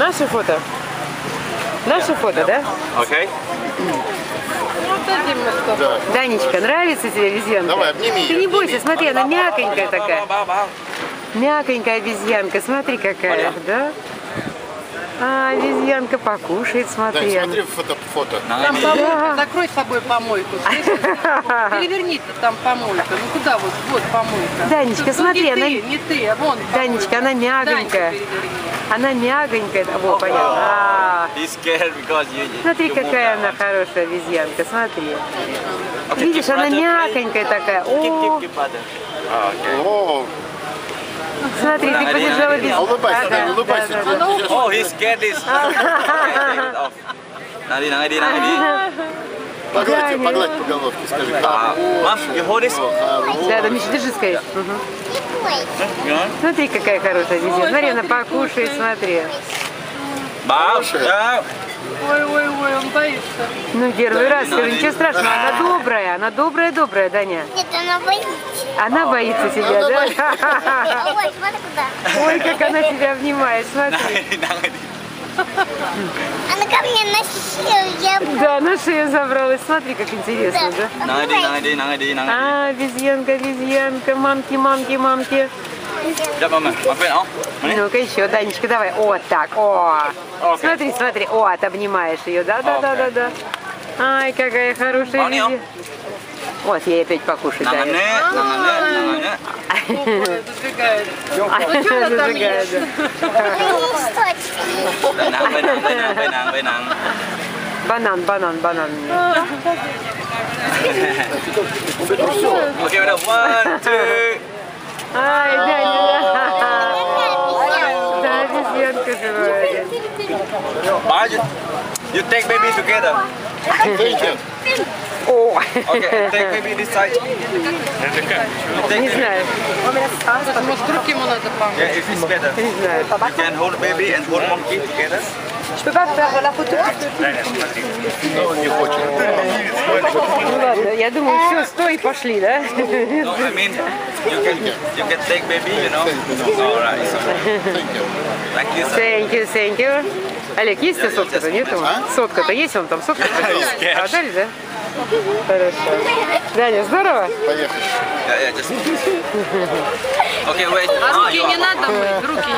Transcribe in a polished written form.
Наше фото? Наше фото, да? Окей. Да. Данечка, нравится тебе обезьянка? Давай, обними Ты ее, не бойся, обними. смотри, она мягонькая такая. Мягонькая обезьянка, смотри какая, да? А, обезьянка покушает, Дань, смотри. смотри фото. Там помойка, закрой с собой помойку. Переверни там помойка. Ну куда вот? Вот помойка. Данечка, Ну, смотри, не она... ты, не ты, а вон Данечка, она помойка. мягонькая. Данечка, переверни. Она мягонькая. Во, понятно. А, He's scared because you смотри, you move какая that она one. хорошая обезьянка, смотри. Okay, Видишь, keep она butter, мягонькая такая. please. О, Keep butter. Ah, okay. О, смотри, ты подержала обезьянку. улыбайся, Дань, улыбайся. Oh, he's scared this. Okay, take it off. Nadi, nadi, nadi. Погладь ее, погладь по головке, скажи. Mom, you hold this. Да, да, Миша, держи скорее. Мгм. Смотри, какая хорошая обезьянка. Смотри, она покушает, смотри. Bow. Down. Ой, ой, ой, он боится. Ну, первый раз, скажи, ничего страшного, она добрая, Даня. Нет, она боится. Она боится тебя, да? Ой, смотри куда. Ой, как она тебя обнимает, смотри. Nadi. Она ко мне на шею, я... Да, на шею забралась, смотри, как интересно, да? Nadi, nadi, nadi, nadi. А, обезьянка, мамки. Jump, mama. My friend, oh. Money? Ну-ка еще, Данечка, давай. Вот так, о. Окей. Смотри, вот, обнимаешь ее, да. Ай, какая хорошая Мамі, обезьянка. Вот, ей опять покушать, Даня. Nangane. Ой, зажигает. Ну что она там Зажигает, ест? Benang. Банан. Okay, we're 1, 2. Ай, Даня. Да, обезьянка живая. Bye. You take baby together. О, Okay, take baby this side. не знаю, Может, руки ему надо помыть? Yeah, if it's better. не знаю. You can hold baby and hold monkey together. Не хочет. Ну ладно, я думаю, все, стой, пошли, да? No, I mean, you can take baby, you know. Alright, like this. Thank you. Олег, есть у тебя сотка-то? Нету? Сотка-то есть? Он там сотка? А, дали, да? Хорошо. Даня, здорово? Поехали. Yeah, just. Okay, wait. А Ah, руки you не are. надо мыть, руки